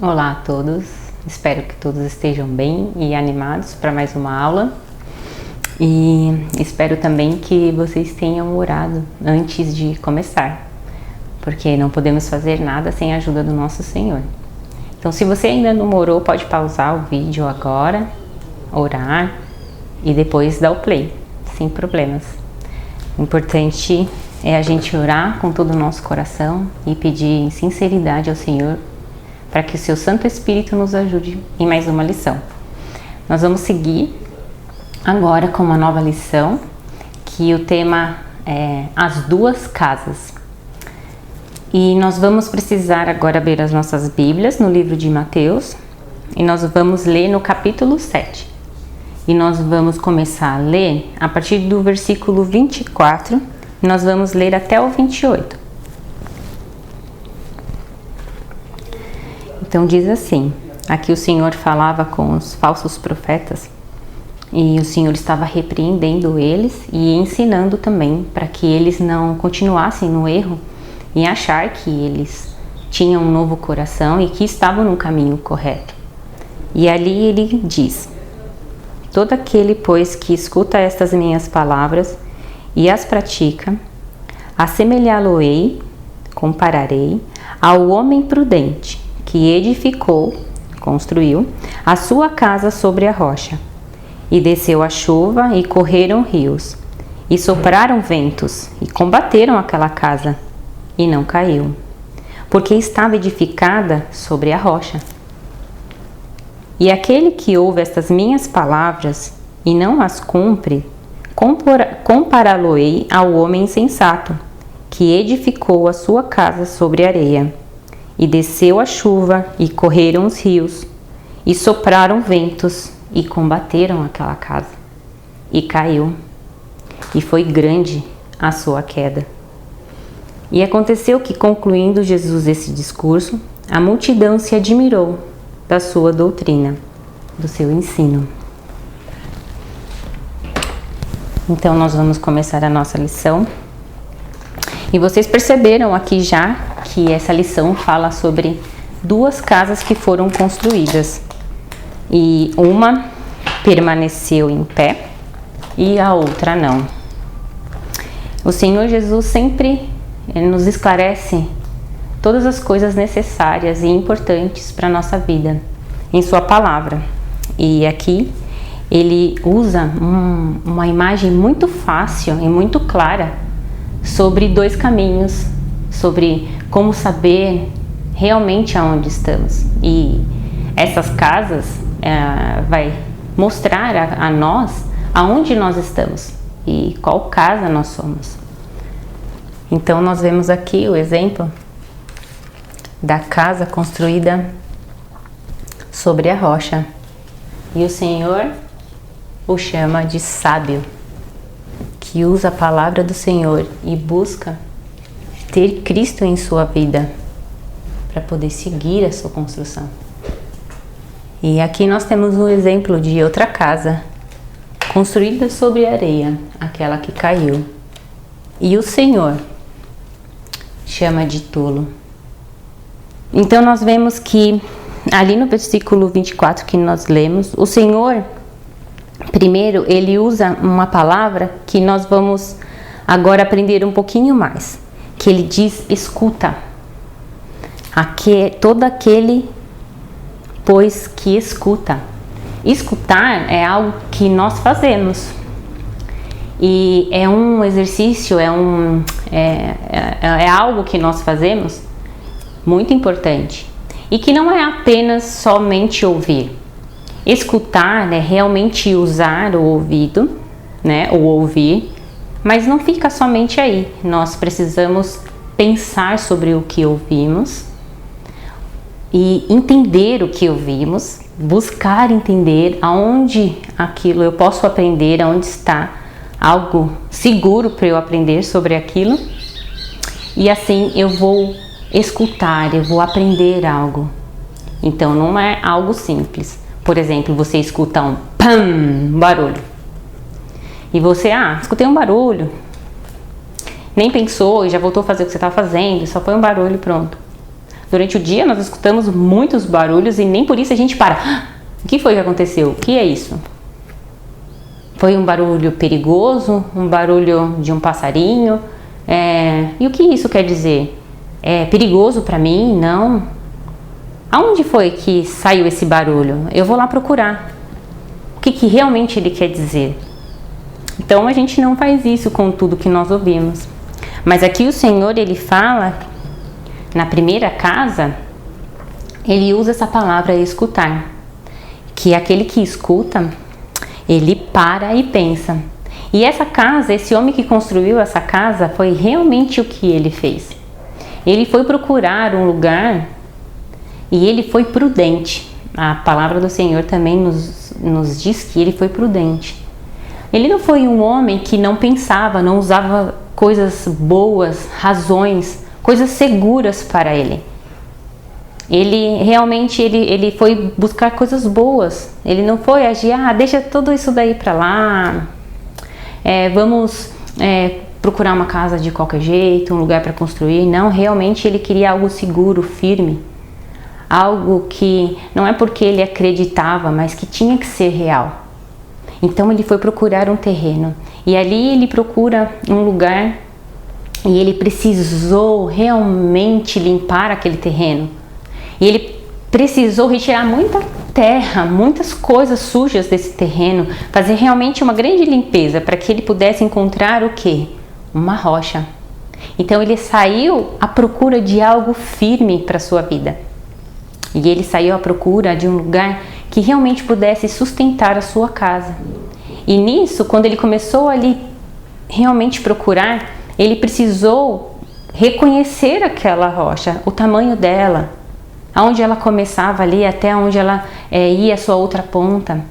Olá a todos, espero que todos estejam bem e animados para mais uma aula e espero também que vocês tenham orado antes de começar, porque não podemos fazer nada sem a ajuda do nosso Senhor. Então, se você ainda não orou, pode pausar o vídeo agora, orar e depois dar o play, sem problemas. O importante é a gente orar com todo o nosso coração e pedir em sinceridade ao Senhor para que o seu Santo Espírito nos ajude em mais uma lição. Nós vamos seguir agora com uma nova lição, que o tema é As Duas Casas. E nós vamos precisar agora abrir as nossas Bíblias no livro de Mateus, e nós vamos ler no capítulo 7. E nós vamos começar a ler a partir do versículo 24, e nós vamos ler até o 28. Então diz assim, aqui o Senhor falava com os falsos profetas e o Senhor estava repreendendo eles e ensinando também para que eles não continuassem no erro e achar que eles tinham um novo coração e que estavam no caminho correto. E ali ele diz: todo aquele, pois, que escuta estas minhas palavras e as pratica, assemelhá-lo-ei, compararei, ao homem prudente, que edificou, construiu, a sua casa sobre a rocha. E desceu a chuva, e correram rios, e sopraram ventos, e combateram aquela casa, e não caiu, porque estava edificada sobre a rocha. E aquele que ouve estas minhas palavras, e não as cumpre, compará-lo-ei ao homem insensato, que edificou a sua casa sobre a areia. E desceu a chuva, e correram os rios, e sopraram ventos, e combateram aquela casa, e caiu, e foi grande a sua queda. E aconteceu que, concluindo Jesus esse discurso, a multidão se admirou da sua doutrina, do seu ensino. Então, nós vamos começar a nossa lição. E vocês perceberam aqui já que essa lição fala sobre duas casas que foram construídas. E uma permaneceu em pé e a outra não. O Senhor Jesus sempre nos esclarece todas as coisas necessárias e importantes para a nossa vida em sua palavra. E aqui ele usa uma imagem muito fácil e muito clara sobre dois caminhos, sobre como saber realmente aonde estamos. E essas casas vai mostrar a nós aonde nós estamos e qual casa nós somos. Então nós vemos aqui o exemplo da casa construída sobre a rocha. E o Senhor o chama de sábio, que usa a palavra do Senhor e busca ter Cristo em sua vida para poder seguir a sua construção. E aqui nós temos um exemplo de outra casa construída sobre areia, aquela que caiu. E o Senhor chama de tolo. Então nós vemos que ali no versículo 24 que nós lemos, o Senhor primeiro, ele usa uma palavra que nós vamos agora aprender um pouquinho mais, que ele diz escuta. Todo aquele, pois, que escuta. Escutar é algo que nós fazemos. E é um exercício, é algo que nós fazemos muito importante. E que não é apenas somente ouvir. Escutar é realmente usar o ouvido, né, o ouvir, mas não fica somente aí. Nós precisamos pensar sobre o que ouvimos e entender o que ouvimos, buscar entender aonde aquilo eu posso aprender, aonde está algo seguro para eu aprender sobre aquilo. E assim eu vou escutar, eu vou aprender algo. Então não é algo simples. Por exemplo, você escuta um pam, barulho. E você, escutei um barulho. Nem pensou e já voltou a fazer o que você estava fazendo, só foi um barulho, pronto. Durante o dia nós escutamos muitos barulhos e nem por isso a gente para. O que foi que aconteceu? O que é isso? Foi um barulho perigoso? Um barulho de um passarinho? E o que isso quer dizer? É perigoso para mim? Não. Aonde foi que saiu esse barulho? Eu vou lá procurar. O que realmente ele quer dizer? Então a gente não faz isso com tudo que nós ouvimos. Mas aqui o Senhor, ele fala, na primeira casa, ele usa essa palavra escutar. Que aquele que escuta, ele para e pensa. E essa casa, esse homem que construiu essa casa, foi realmente o que ele fez. Ele foi procurar um lugar e ele foi prudente. A palavra do Senhor também nos diz que ele foi prudente. Ele não foi um homem que não pensava, não usava coisas boas, razões, coisas seguras para ele. Ele realmente ele foi buscar coisas boas. Ele não foi agir, deixa tudo isso daí para lá. Vamos procurar uma casa de qualquer jeito, um lugar para construir. Não, realmente ele queria algo seguro, firme. Algo que não é porque ele acreditava, mas que tinha que ser real. Então ele foi procurar um terreno. E ali ele procura um lugar e ele precisou realmente limpar aquele terreno. E ele precisou retirar muita terra, muitas coisas sujas desse terreno, fazer realmente uma grande limpeza para que ele pudesse encontrar o quê? Uma rocha. Então ele saiu à procura de algo firme para a sua vida. E ele saiu à procura de um lugar que realmente pudesse sustentar a sua casa. E nisso, quando ele começou ali realmente procurar, ele precisou reconhecer aquela rocha, o tamanho dela, aonde ela começava ali até onde ela ia a sua outra ponta,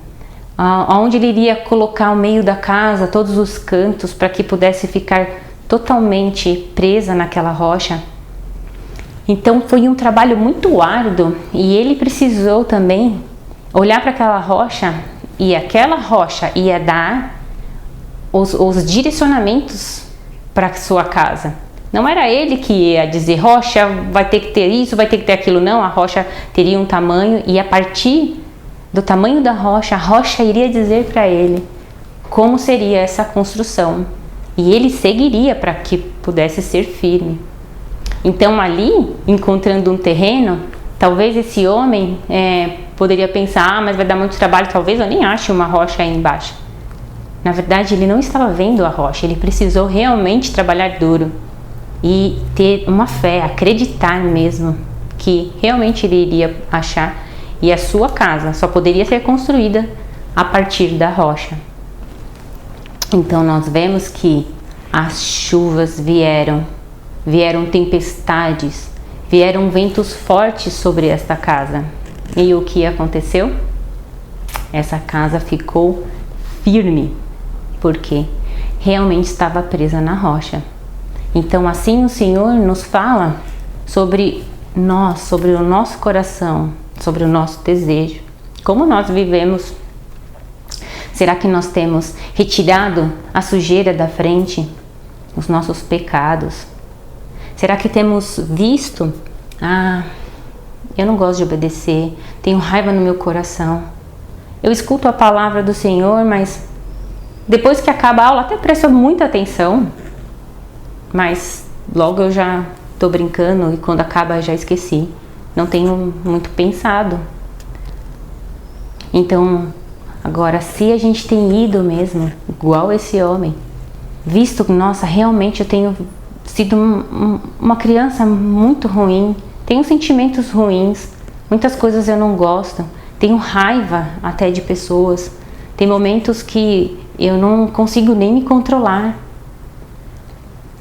aonde ele iria colocar o meio da casa, todos os cantos, para que pudesse ficar totalmente presa naquela rocha. Então foi um trabalho muito árduo e ele precisou também olhar para aquela rocha e aquela rocha ia dar os direcionamentos para a sua casa. Não era ele que ia dizer, rocha vai ter que ter isso, vai ter que ter aquilo. Não, a rocha teria um tamanho e a partir do tamanho da rocha, a rocha iria dizer para ele como seria essa construção. E ele seguiria para que pudesse ser firme. Então ali, encontrando um terreno, talvez esse homem poderia pensar, mas vai dar muito trabalho, talvez eu nem ache uma rocha aí embaixo. Na verdade, ele não estava vendo a rocha, ele precisou realmente trabalhar duro e ter uma fé, acreditar mesmo que realmente ele iria achar, e a sua casa só poderia ser construída a partir da rocha. Então nós vemos que as chuvas vieram tempestades, vieram ventos fortes sobre esta casa. E o que aconteceu? Essa casa ficou firme, porque realmente estava presa na rocha. Então assim o Senhor nos fala sobre nós, sobre o nosso coração, sobre o nosso desejo. Como nós vivemos? Será que nós temos retirado a sujeira da frente, os nossos pecados? Será que temos visto, eu não gosto de obedecer, tenho raiva no meu coração. Eu escuto a palavra do Senhor, mas depois que acaba a aula até presto muita atenção, mas logo eu já estou brincando e quando acaba eu já esqueci. Não tenho muito pensado. Então, agora se a gente tem ido mesmo, igual esse homem, visto que, nossa, realmente eu tenho sido uma criança muito ruim, tenho sentimentos ruins, muitas coisas eu não gosto, tenho raiva até de pessoas, tem momentos que eu não consigo nem me controlar.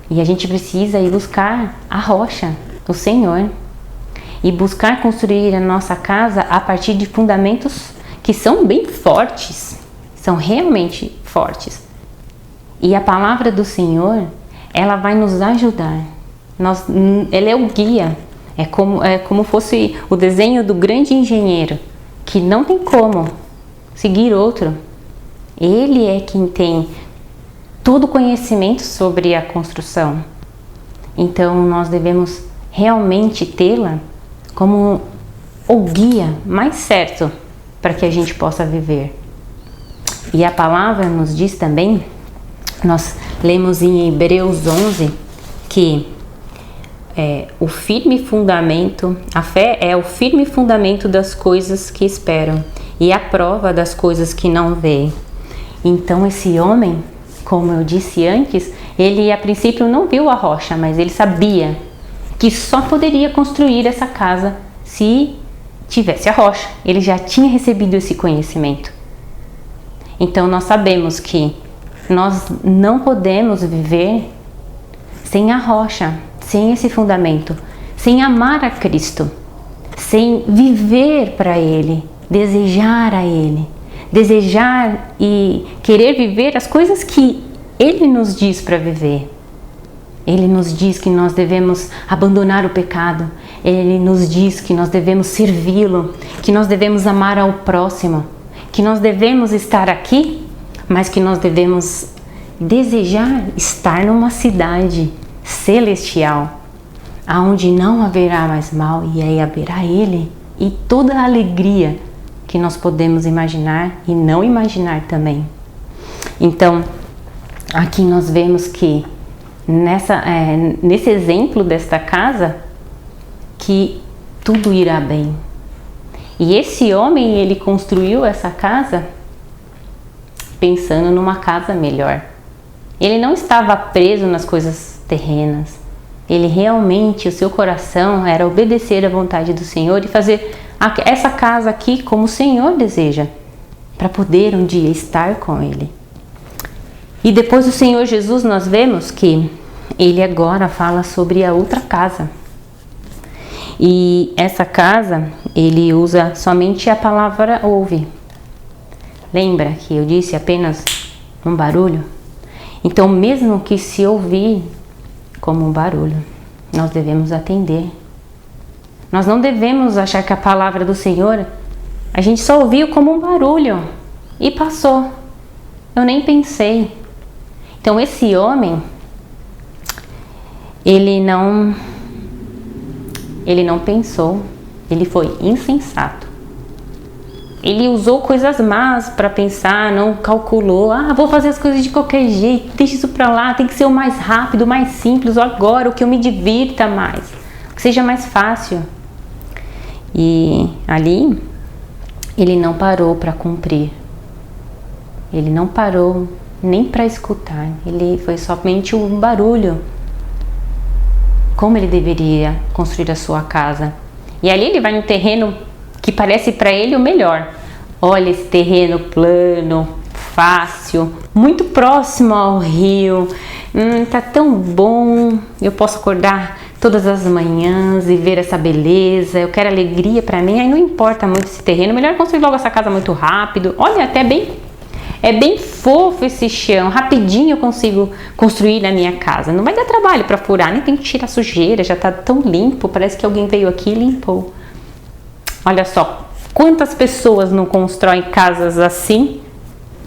E a gente precisa ir buscar a rocha, o Senhor, e buscar construir a nossa casa a partir de fundamentos que são bem fortes, são realmente fortes. E a palavra do Senhor, ela vai nos ajudar. Ela é o guia. É como fosse o desenho do grande engenheiro, que não tem como seguir outro. Ele é quem tem todo o conhecimento sobre a construção. Então nós devemos realmente tê-la como o guia mais certo para que a gente possa viver. E a palavra nos diz também, nós lemos em Hebreus 11, que o firme fundamento, a fé é o firme fundamento das coisas que esperam e a prova das coisas que não veem. Então esse homem, como eu disse antes, ele a princípio não viu a rocha, mas ele sabia que só poderia construir essa casa se tivesse a rocha. Ele já tinha recebido esse conhecimento. Então nós sabemos que nós não podemos viver sem a rocha, sem esse fundamento, sem amar a Cristo, sem viver para Ele, desejar a Ele, desejar e querer viver as coisas que Ele nos diz para viver. Ele nos diz que nós devemos abandonar o pecado, Ele nos diz que nós devemos servi-lo, que nós devemos amar ao próximo, que nós devemos estar aqui, mas que nós devemos desejar estar numa cidade celestial, aonde não haverá mais mal, e aí haverá Ele e toda a alegria que nós podemos imaginar e não imaginar também. Então, aqui nós vemos que nesse exemplo desta casa, que tudo irá bem. E esse homem, ele construiu essa casa pensando numa casa melhor. Ele não estava preso nas coisas terrenas. Ele realmente, o seu coração era obedecer à vontade do Senhor e fazer essa casa aqui como o Senhor deseja, para poder um dia estar com Ele. E depois do Senhor Jesus, nós vemos que Ele agora fala sobre a outra casa. E essa casa, Ele usa somente a palavra ouve. Lembra que eu disse apenas um barulho? Então, mesmo que se ouvir como um barulho, nós devemos atender. Nós não devemos achar que a palavra do Senhor, a gente só ouviu como um barulho e passou. Eu nem pensei. Então, esse homem, ele não pensou, ele foi insensato. Ele usou coisas más para pensar, não calculou, vou fazer as coisas de qualquer jeito, deixa isso para lá, tem que ser o mais rápido, o mais simples, agora, o que eu me divirta mais, o que seja mais fácil. E ali, ele não parou para cumprir, ele não parou nem para escutar, ele foi somente um barulho. Como ele deveria construir a sua casa. E ali ele vai no terreno que parece para ele o melhor. Olha esse terreno plano, fácil, muito próximo ao rio. Tá tão bom. Eu posso acordar todas as manhãs e ver essa beleza. Eu quero alegria para mim. Aí não importa muito esse terreno. Melhor construir logo essa casa muito rápido. Olha, até é bem fofo esse chão. Rapidinho eu consigo construir a minha casa. Não vai dar trabalho para furar, nem tem que tirar sujeira. Já tá tão limpo. Parece que alguém veio aqui e limpou. Olha só, quantas pessoas não constroem casas assim?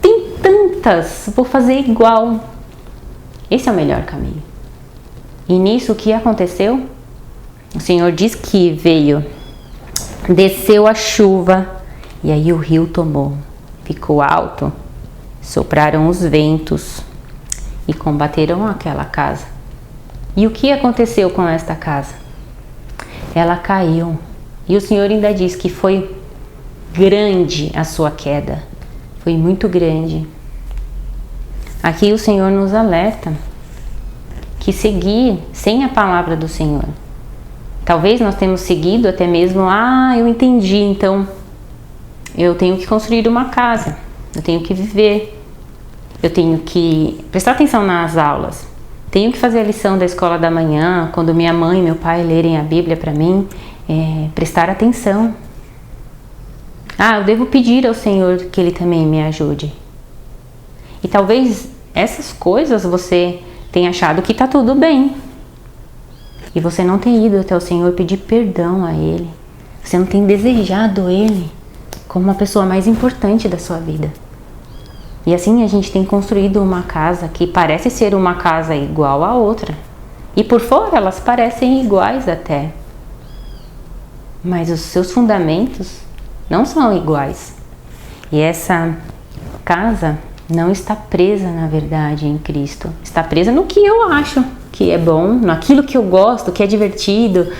Tem tantas, vou fazer igual. Esse é o melhor caminho. E nisso o que aconteceu? O Senhor diz que desceu a chuva e aí o rio tomou, ficou alto, sopraram os ventos e combateram aquela casa. E o que aconteceu com esta casa? Ela caiu. E o Senhor ainda diz que foi grande a sua queda. Foi muito grande. Aqui o Senhor nos alerta que seguir sem a palavra do Senhor. Talvez nós tenhamos seguido até mesmo, eu entendi, então eu tenho que construir uma casa, eu tenho que viver, eu tenho que prestar atenção nas aulas, tenho que fazer a lição da escola da manhã, quando minha mãe e meu pai lerem a Bíblia para mim, prestar atenção. Eu devo pedir ao Senhor que Ele também me ajude. E talvez essas coisas você tenha achado que está tudo bem. E você não tem ido até o Senhor pedir perdão a Ele. Você não tem desejado Ele como uma pessoa mais importante da sua vida. E assim a gente tem construído uma casa que parece ser uma casa igual à outra. E por fora elas parecem iguais até. mas os seus fundamentos não são iguais. E essa casa não está presa, na verdade, em Cristo. Está presa no que eu acho que é bom, naquilo que eu gosto, que é divertido,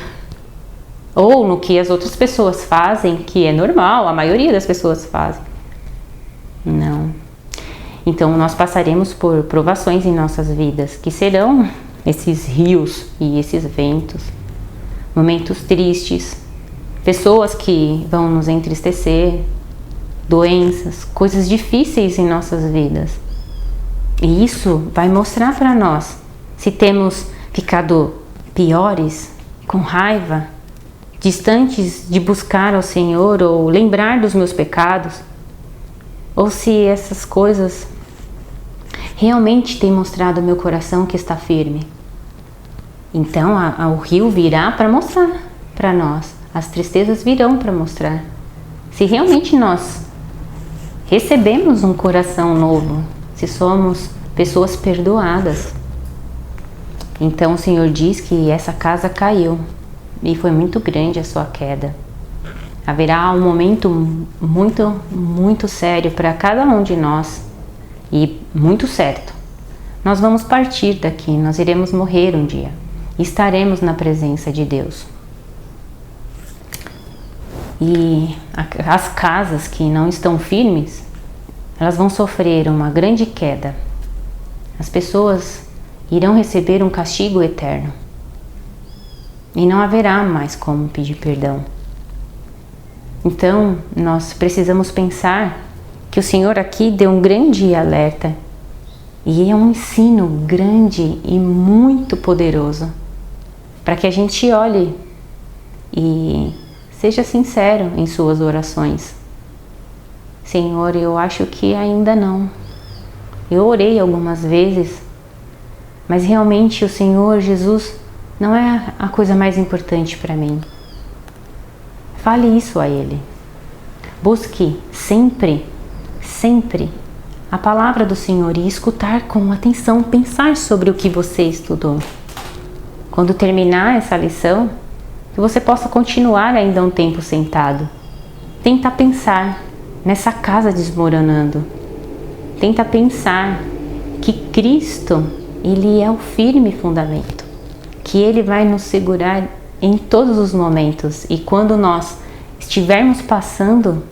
ou no que as outras pessoas fazem, que é normal, a maioria das pessoas fazem. Não. Então nós passaremos por provações em nossas vidas, que serão esses rios e esses ventos, momentos tristes, pessoas que vão nos entristecer, doenças, coisas difíceis em nossas vidas. E isso vai mostrar para nós se temos ficado piores, com raiva, distantes de buscar ao Senhor ou lembrar dos meus pecados, ou se essas coisas realmente têm mostrado ao meu coração que está firme. Então o rio virá para mostrar para nós, as tristezas virão para mostrar se realmente nós recebemos um coração novo, se somos pessoas perdoadas. Então o Senhor diz que essa casa caiu e foi muito grande a sua queda. Haverá um momento muito, muito sério para cada um de nós e muito certo. Nós vamos partir daqui, nós iremos morrer um dia e estaremos na presença de Deus. E as casas que não estão firmes, elas vão sofrer uma grande queda. As pessoas irão receber um castigo eterno. E não haverá mais como pedir perdão. Então, nós precisamos pensar que o Senhor aqui deu um grande alerta. E é um ensino grande e muito poderoso. Para que a gente olhe e seja sincero em suas orações. Senhor, eu acho que ainda não. Eu orei algumas vezes, mas realmente o Senhor Jesus não é a coisa mais importante para mim. Fale isso a Ele. Busque sempre, sempre a palavra do Senhor e escutar com atenção, pensar sobre o que você estudou. Quando terminar essa lição, que você possa continuar ainda um tempo sentado. Tenta pensar nessa casa desmoronando. Tenta pensar que Cristo, Ele é o firme fundamento, que Ele vai nos segurar em todos os momentos. E quando nós estivermos passando,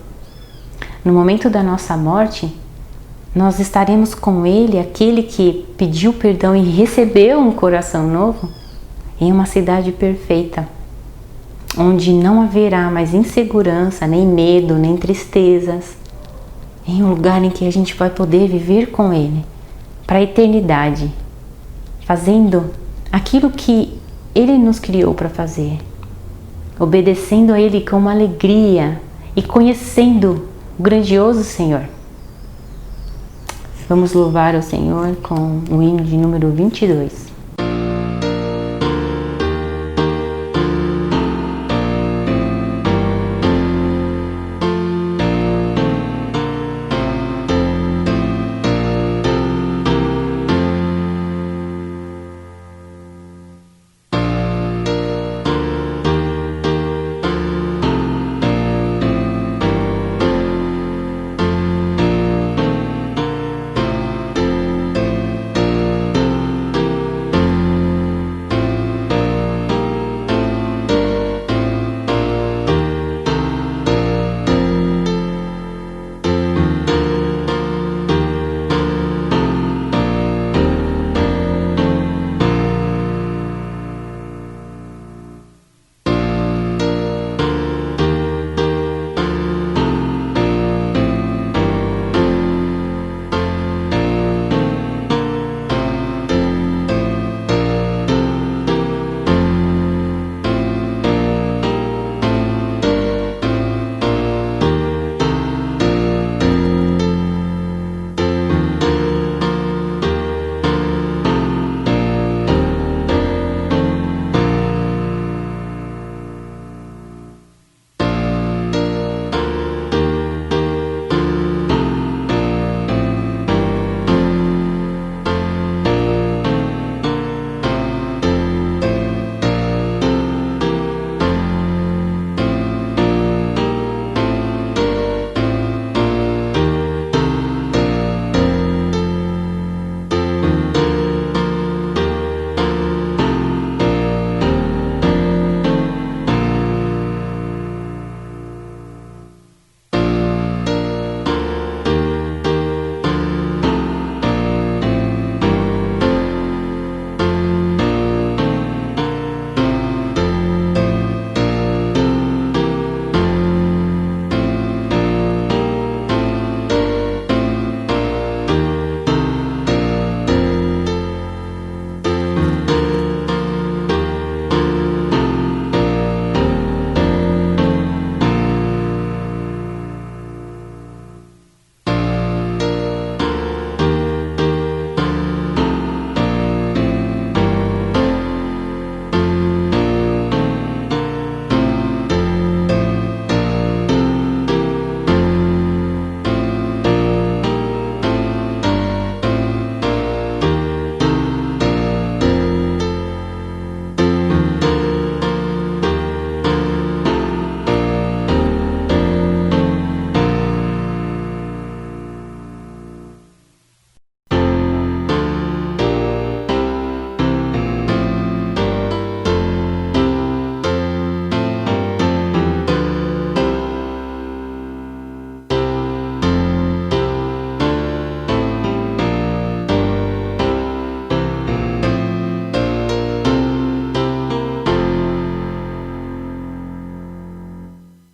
no momento da nossa morte, nós estaremos com Ele, aquele que pediu perdão e recebeu um coração novo, em uma cidade perfeita, onde não haverá mais insegurança, nem medo, nem tristezas, em um lugar em que a gente vai poder viver com Ele para a eternidade, fazendo aquilo que Ele nos criou para fazer, obedecendo a Ele com uma alegria e conhecendo o grandioso Senhor. Vamos louvar o Senhor com o hino de número 22.